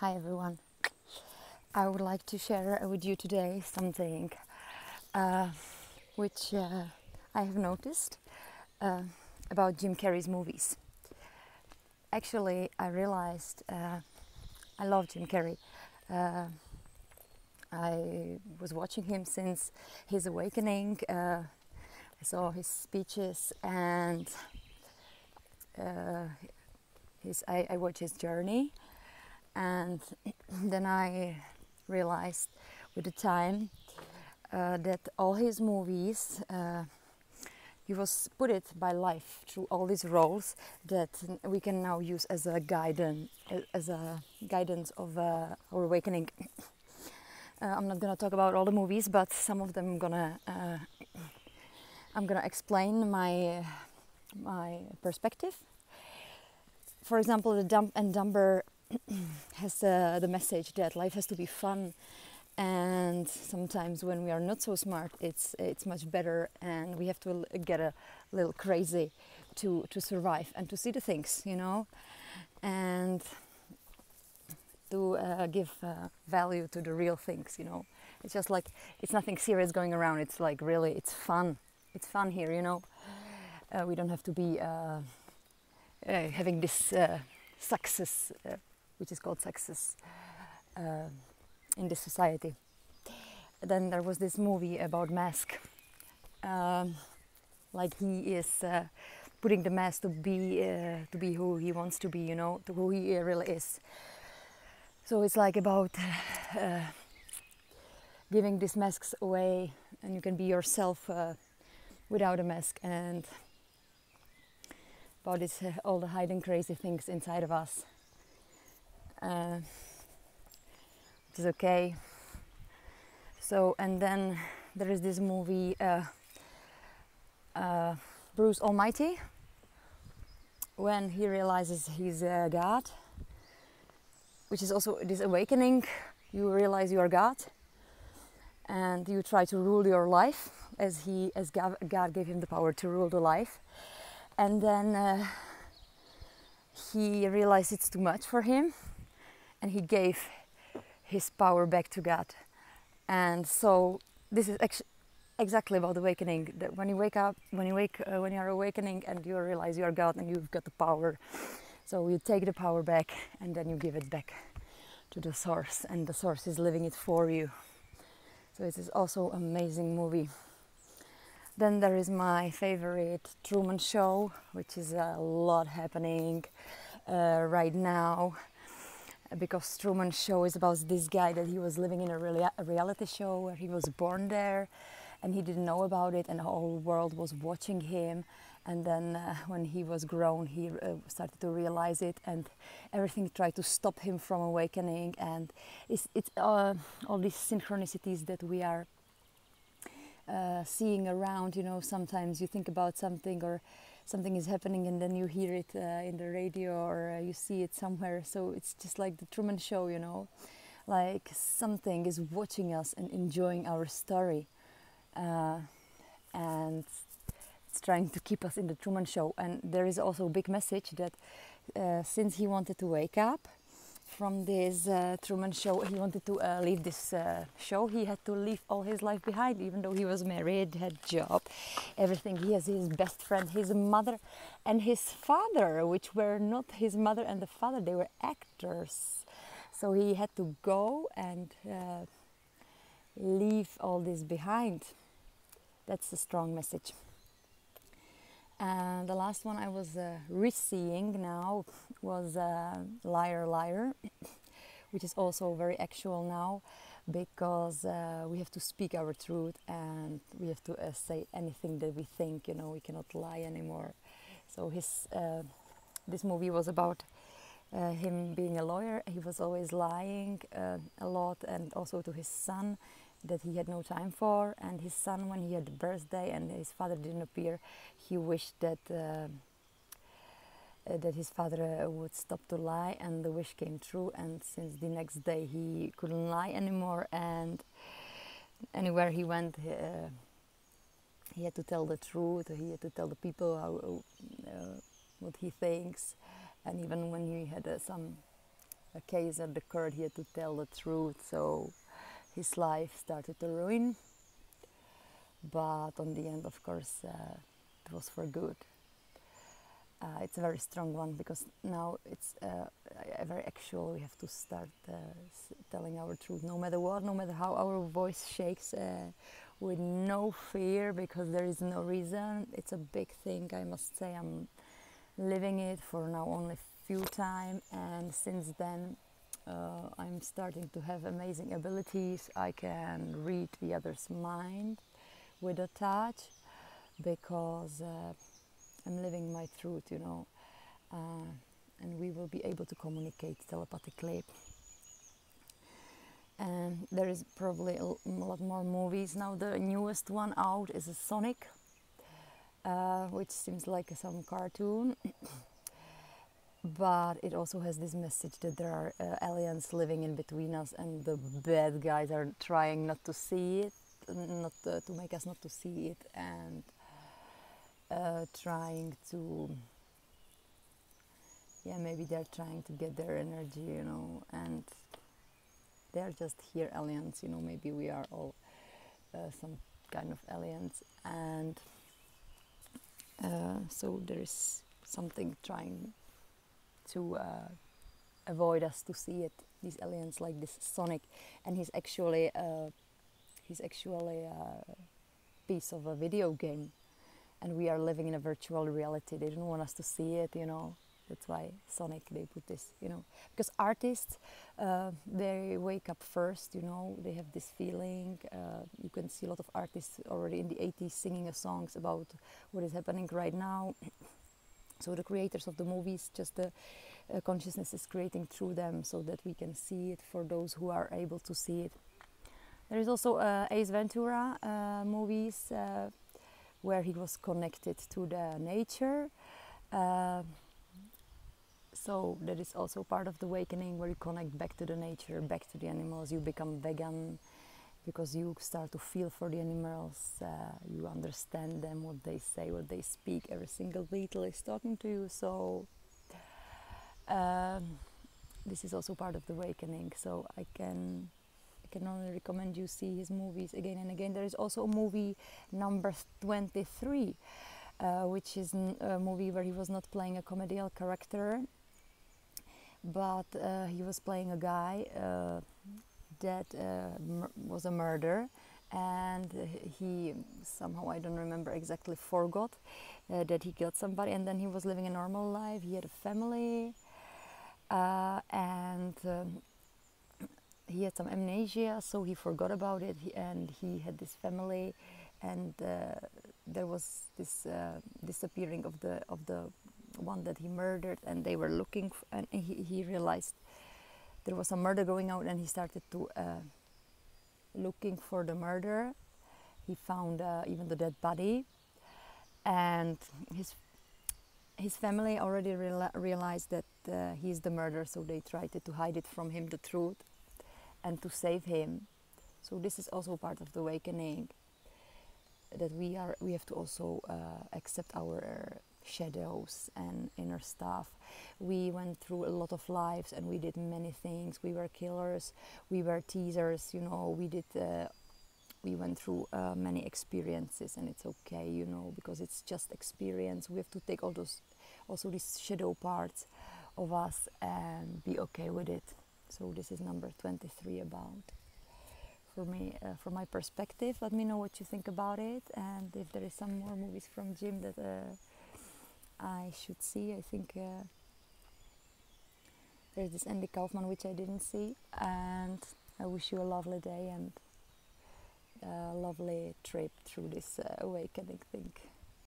Hi everyone. I would like to share with you today something which I have noticed about Jim Carrey's movies. Actually, I realized I love Jim Carrey. I was watching him since his awakening. I saw his speeches and I watched his journey. And then I realized with the time that all his movies, he was put it by life through all these roles that we can now use as a guidance of our awakening. I'm not gonna talk about all the movies, but some of them I'm gonna explain my perspective. For example, the Dumb and Dumber has the message that life has to be fun, and sometimes when we are not so smart, it's much better, and we have to get a little crazy to survive and to see the things, and to give value to the real things. It's just like it's nothing serious going around. It's like really, it's fun. It's fun here. We don't have to be having this success. Which is called success in this society. Then there was this movie about mask. Like he is putting the mask to be who he wants to be, to who he really is. So it's like about giving these masks away, and you can be yourself without a mask, and about this, all the hidden crazy things inside of us. Which is okay. So, and then there is this movie, Bruce Almighty, when he realizes he's God, which is also this awakening. You realize you are God, and you try to rule your life as God gave him the power to rule the life, and then he realized it's too much for him. And he gave his power back to God. And so this is exactly about awakening. That when you wake up, when you are awakening, and you realize you are God and you've got the power. So you take the power back, and then you give it back to the source, and the source is living it for you. So it is also an amazing movie. Then there is my favorite Truman Show, which is a lot happening right now. Because Truman Show is about this guy that he was living in a reality show where he was born there, and he didn't know about it, and the whole world was watching him. And then when he was grown, he started to realize it, and everything tried to stop him from awakening. And it's all these synchronicities that we are seeing around. Sometimes you think about something, or something is happening, and then you hear it in the radio, or you see it somewhere. So it's just like the Truman Show, like something is watching us and enjoying our story, and it's trying to keep us in the Truman Show. And there is also a big message that since he wanted to wake up from this Truman Show, he wanted to leave this show. He had to leave all his life behind, even though he was married, had job, everything. He has his best friend, his mother, and his father, which were not his mother and the father. They were actors. So he had to go and leave all this behind. That's a strong message. And the last one I was re-seeing now was Liar Liar, which is also very actual now, because we have to speak our truth, and we have to say anything that we think. We cannot lie anymore. So this movie was about him being a lawyer. He was always lying a lot, and also to his son, that he had no time for. And his son, when he had a birthday and his father didn't appear, he wished that his father would stop to lie, and the wish came true. And since the next day he couldn't lie anymore, and anywhere he went, he had to tell the truth. He had to tell the people what he thinks. And even when he had some case that occurred. He had to tell the truth, so his life started to ruin. But on the end, of course, it was for good. It's a very strong one because now it's very actual. We have to start telling our truth, no matter what, no matter how our voice shakes, with no fear, because there is no reason. It's a big thing, I must say. I'm living it for now only few time, and since then I'm starting to have amazing abilities. I can read the other's mind with a touch, because I'm living my truth, you know, and we will be able to communicate telepathically. And there is probably a lot more movies now. The newest one out is a Sonic, which seems like some cartoon, but it also has this message that there are aliens living in between us, and the bad guys are trying not to see it, not to make us not to see it, and trying to, yeah, maybe they're trying to get their energy, you know, and they're just here aliens, you know, maybe we are all some kind of aliens, and so there is something trying to avoid us to see it, these aliens, like this Sonic, and he's actually a piece of a video game, and we are living in a virtual reality. They don't want us to see it, you know. That's why Sonic, they put this, you know, because artists, they wake up first, you know, they have this feeling. You can see a lot of artists already in the 80s singing songs about what is happening right now. So the creators of the movies, just the consciousness is creating through them so that we can see it for those who are able to see it. There is also Ace Ventura movies where he was connected to the nature. So that is also part of the awakening, where you connect back to the nature, back to the animals. You become vegan because you start to feel for the animals. You understand them, what they say, what they speak. Every single beetle is talking to you. So this is also part of the awakening. So I can only recommend you see his movies again and again. There is also a movie number 23, which is a movie where he was not playing a comedial character, but he was playing a guy that was a murderer, and he somehow, I don't remember exactly, forgot that he killed somebody, and then he was living a normal life. He had a family, and he had some amnesia, so he forgot about it, and he had this family, and there was this disappearing of the one that he murdered, and they were looking, and he realized there was a murder going on, and he started to looking for the murderer. He found even the dead body, and his family already realized that he's the murderer, so they tried to hide it from him, the truth, and to save him. So this is also part of the awakening, that we have to also accept our shadows and inner stuff. We went through a lot of lives, and we did many things. We were killers, we were teasers, you know, we went through many experiences, and it's okay, you know, because it's just experience. We have to take all those, also these shadow parts of us, and be okay with it. So this is number 23 about, for me, from my perspective. Let me know what you think about it, and if there is some more movies from Jim that I should see. I think there's this Andy Kaufman, which I didn't see, and I wish you a lovely day and a lovely trip through this awakening thing.